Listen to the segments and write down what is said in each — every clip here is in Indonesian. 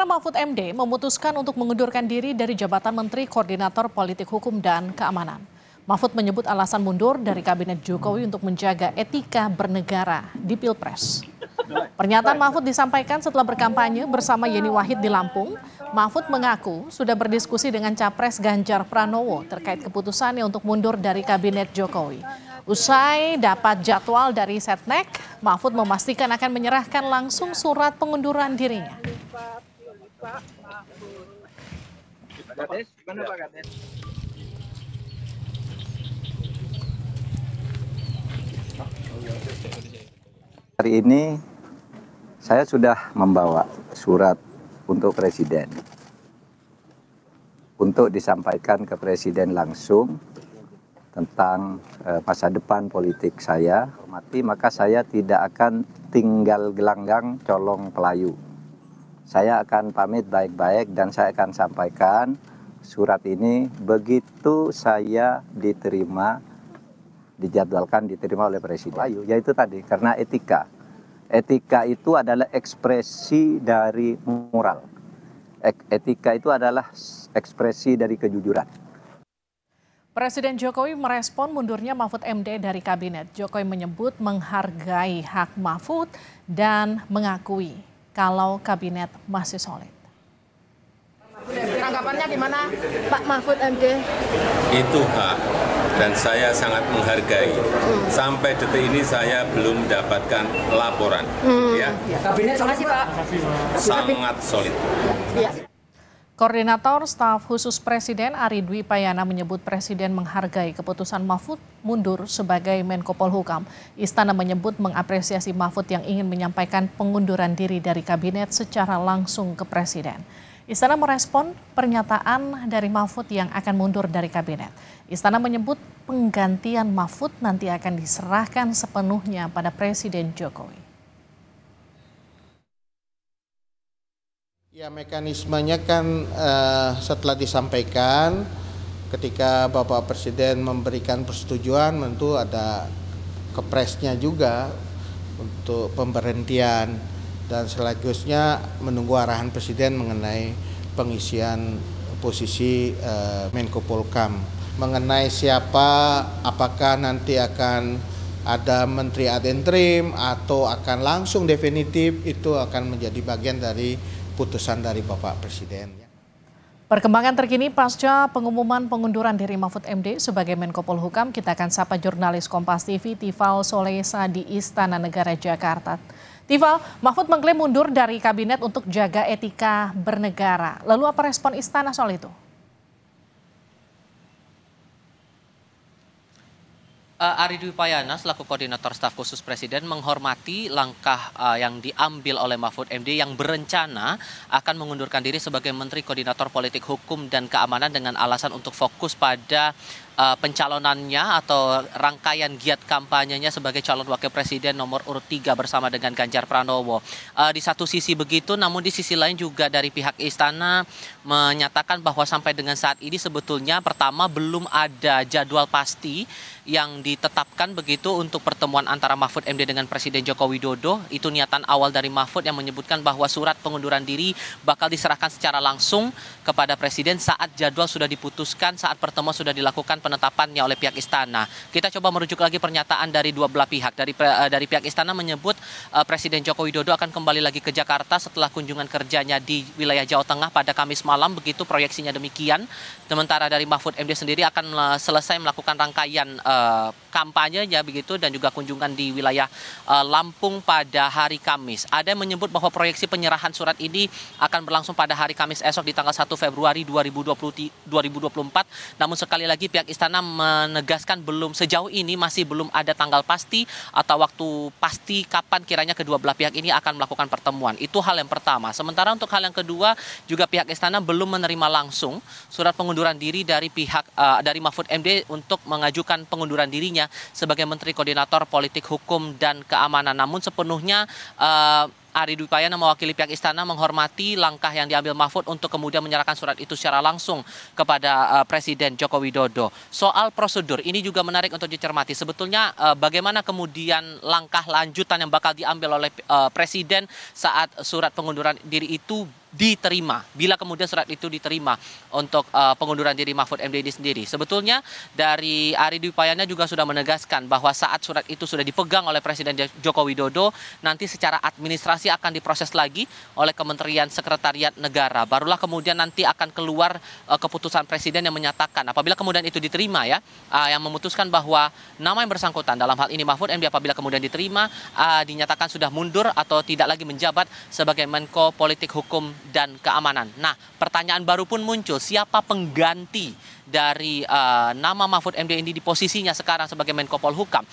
Mahfud MD memutuskan untuk mengundurkan diri dari jabatan Menteri Koordinator Politik Hukum dan Keamanan. Mahfud menyebut alasan mundur dari Kabinet Jokowi untuk menjaga etika bernegara di Pilpres. Pernyataan Mahfud disampaikan setelah berkampanye bersama Yeni Wahid di Lampung. Mahfud mengaku sudah berdiskusi dengan Capres Ganjar Pranowo terkait keputusannya untuk mundur dari Kabinet Jokowi. Usai dapat jadwal dari Setnek, Mahfud memastikan akan menyerahkan langsung surat pengunduran dirinya. Hari ini saya sudah membawa surat untuk Presiden untuk disampaikan ke Presiden langsung tentang masa depan politik saya. Maka saya tidak akan tinggal gelanggang colong pelayu. Saya akan pamit baik-baik dan saya akan sampaikan surat ini begitu saya dijadwalkan diterima oleh Presiden. Yaitu tadi, karena etika. Etika itu adalah ekspresi dari moral. Etika itu adalah ekspresi dari kejujuran. Presiden Jokowi merespon mundurnya Mahfud MD dari kabinet. Jokowi menyebut menghargai hak Mahfud dan mengakui kalau kabinet masih solid. Tanggapannya gimana Pak Mahfud MD? Itu hak dan saya sangat menghargai. Sampai detik ini saya belum mendapatkan laporan. Ya. Kabinet terima kasih Pak. Sangat solid. Ya. Koordinator Staf Khusus Presiden Ari Dwi Payana menyebut Presiden menghargai keputusan Mahfud mundur sebagai Menko Polhukam. Istana menyebut mengapresiasi Mahfud yang ingin menyampaikan pengunduran diri dari kabinet secara langsung ke Presiden. Istana merespon pernyataan dari Mahfud yang akan mundur dari kabinet. Istana menyebut penggantian Mahfud nanti akan diserahkan sepenuhnya pada Presiden Jokowi. Ya, mekanismenya kan setelah disampaikan ketika Bapak Presiden memberikan persetujuan tentu ada kepresnya juga untuk pemberhentian dan selanjutnya menunggu arahan Presiden mengenai pengisian posisi Menko Polhukam. Mengenai siapa, apakah nanti akan ada menteri ad interim atau akan langsung definitif, itu akan menjadi bagian dari putusan dari Bapak Presiden. Perkembangan terkini pasca pengumuman pengunduran diri Mahfud MD sebagai Menko Polhukam, kita akan sapa jurnalis Kompas TV Tifal Solesa di Istana Negara Jakarta. Tifal, Mahfud mengklaim mundur dari kabinet untuk jaga etika bernegara. Lalu apa respon Istana soal itu? Ari Dwi Payana selaku Koordinator Staf Khusus Presiden menghormati langkah yang diambil oleh Mahfud MD yang berencana akan mengundurkan diri sebagai Menteri Koordinator Politik Hukum dan Keamanan dengan alasan untuk fokus pada pencalonannya atau rangkaian giat kampanyenya sebagai calon wakil presiden nomor urut 3 bersama dengan Ganjar Pranowo. Di satu sisi begitu, namun di sisi lain juga dari pihak istana menyatakan bahwa sampai dengan saat ini sebetulnya pertama belum ada jadwal pasti yang ditetapkan begitu untuk pertemuan antara Mahfud MD dengan Presiden Joko Widodo. Itu niatan awal dari Mahfud yang menyebutkan bahwa surat pengunduran diri bakal diserahkan secara langsung kepada Presiden saat jadwal sudah diputuskan, saat pertemuan sudah dilakukan penetapannya oleh pihak istana. Kita coba merujuk lagi pernyataan dari dua belah pihak. Dari pihak istana menyebut Presiden Joko Widodo akan kembali lagi ke Jakarta setelah kunjungan kerjanya di wilayah Jawa Tengah pada Kamis malam, begitu proyeksinya demikian. Sementara dari Mahfud MD sendiri akan selesai melakukan rangkaian kampanyenya begitu dan juga kunjungan di wilayah Lampung pada hari Kamis. Ada yang menyebut bahwa proyeksi penyerahan surat ini akan berlangsung pada hari Kamis esok di tanggal 1 Februari 2024. Namun sekali lagi pihak istana menegaskan sejauh ini masih belum ada tanggal pasti atau waktu pasti kapan kiranya kedua belah pihak ini akan melakukan pertemuan. Itu hal yang pertama. Sementara untuk hal yang kedua juga pihak istana belum menerima langsung surat pengunduran diri dari dari Mahfud MD untuk mengajukan pengunduran dirinya sebagai Menteri Koordinator Politik Hukum dan Keamanan. Namun sepenuhnya Ari Dwi Payana mewakili pihak istana menghormati langkah yang diambil Mahfud untuk kemudian menyerahkan surat itu secara langsung kepada Presiden Joko Widodo. Soal prosedur ini juga menarik untuk dicermati. Sebetulnya bagaimana kemudian langkah lanjutan yang bakal diambil oleh Presiden saat surat pengunduran diri itu diterima, bila kemudian surat itu diterima untuk pengunduran diri Mahfud MD ini sendiri. Sebetulnya dari Ari Dwi Payana juga sudah menegaskan bahwa saat surat itu sudah dipegang oleh Presiden Joko Widodo, nanti secara administrasi akan diproses lagi oleh Kementerian Sekretariat Negara. Barulah kemudian nanti akan keluar keputusan Presiden yang menyatakan apabila kemudian itu diterima ya, yang memutuskan bahwa nama yang bersangkutan dalam hal ini Mahfud MD apabila kemudian diterima dinyatakan sudah mundur atau tidak lagi menjabat sebagai Menko Politik Hukum dan Keamanan. Nah, pertanyaan baru pun muncul, siapa pengganti dari nama Mahfud MD ini di posisinya sekarang sebagai Menko Polhukam.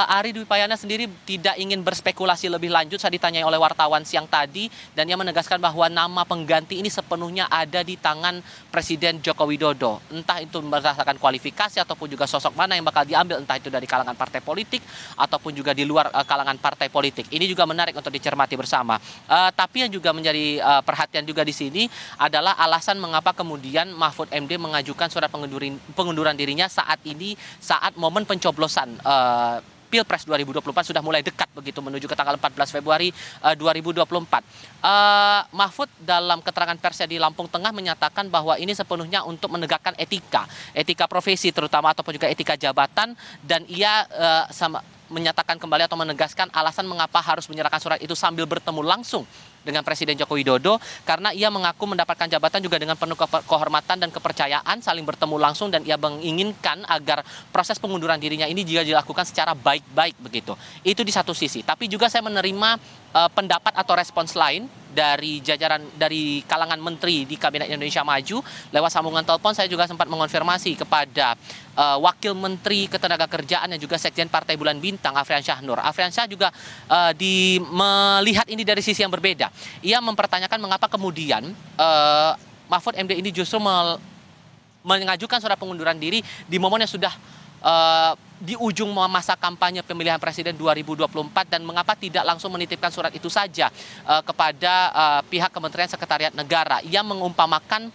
Ari Dwi Payana sendiri tidak ingin berspekulasi lebih lanjut saat ditanyai oleh wartawan siang tadi, dan ia menegaskan bahwa nama pengganti ini sepenuhnya ada di tangan Presiden Joko Widodo. Entah itu berdasarkan kualifikasi ataupun juga sosok mana yang bakal diambil, entah itu dari kalangan partai politik ataupun juga di luar kalangan partai politik. Ini juga menarik untuk dicermati bersama. Tapi yang juga menjadi perhatian juga di sini adalah alasan mengapa kemudian Mahfud MD mengajukan surat pengunduran dirinya saat ini, saat momen pencoblosan Pilpres 2024 sudah mulai dekat begitu menuju ke tanggal 14 Februari 2024. Mahfud dalam keterangan persnya di Lampung Tengah menyatakan bahwa ini sepenuhnya untuk menegakkan etika profesi terutama ataupun juga etika jabatan, dan ia menyatakan kembali atau menegaskan alasan mengapa harus menyerahkan surat itu sambil bertemu langsung dengan Presiden Joko Widodo, karena ia mengaku mendapatkan jabatan juga dengan penuh kehormatan dan kepercayaan, saling bertemu langsung, dan ia menginginkan agar proses pengunduran dirinya ini juga dilakukan secara baik-baik begitu. Itu di satu sisi. Tapi juga saya menerima pendapat atau respons lain dari jajaran dari kalangan menteri di Kabinet Indonesia Maju. Lewat sambungan telepon saya juga sempat mengonfirmasi kepada Wakil Menteri Ketenagakerjaan dan juga Sekjen Partai Bulan Bintang, Afriansyah Nur. Afriansyah juga melihat ini dari sisi yang berbeda. Ia mempertanyakan mengapa kemudian Mahfud MD ini justru mengajukan surat pengunduran diri di momen yang sudah di ujung masa kampanye pemilihan presiden 2024, dan mengapa tidak langsung menitipkan surat itu saja kepada pihak Kementerian Sekretariat Negara. Ia mengumpamakan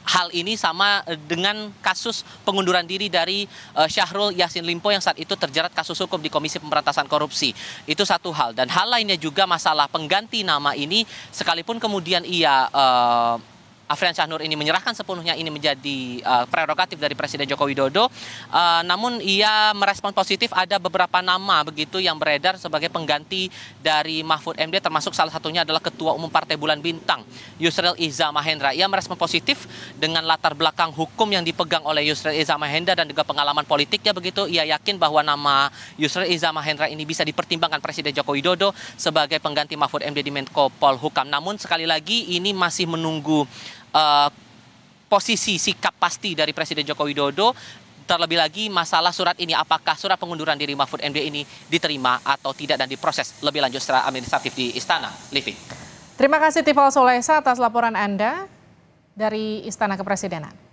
hal ini sama dengan kasus pengunduran diri dari Syahrul Yassin Limpo yang saat itu terjerat kasus hukum di Komisi Pemberantasan Korupsi. Itu satu hal. Dan hal lainnya juga masalah pengganti nama ini, sekalipun kemudian ia Afriansyah Nur ini menyerahkan sepenuhnya ini menjadi prerogatif dari Presiden Joko Widodo, namun ia merespon positif ada beberapa nama begitu yang beredar sebagai pengganti dari Mahfud MD, termasuk salah satunya adalah Ketua Umum Partai Bulan Bintang, Yusril Iza Mahendra. Ia merespon positif dengan latar belakang hukum yang dipegang oleh Yusril Iza Mahendra dan juga pengalaman politiknya begitu. Ia yakin bahwa nama Yusril Iza Mahendra ini bisa dipertimbangkan Presiden Joko Widodo sebagai pengganti Mahfud MD di Menko Polhukam. Namun sekali lagi ini masih menunggu posisi sikap pasti dari Presiden Joko Widodo. Terlebih lagi masalah surat ini, apakah surat pengunduran diri Mahfud MD ini diterima atau tidak dan diproses lebih lanjut secara administratif di Istana. Livi. Terima kasih Tifal Solesa atas laporan Anda dari Istana Kepresidenan.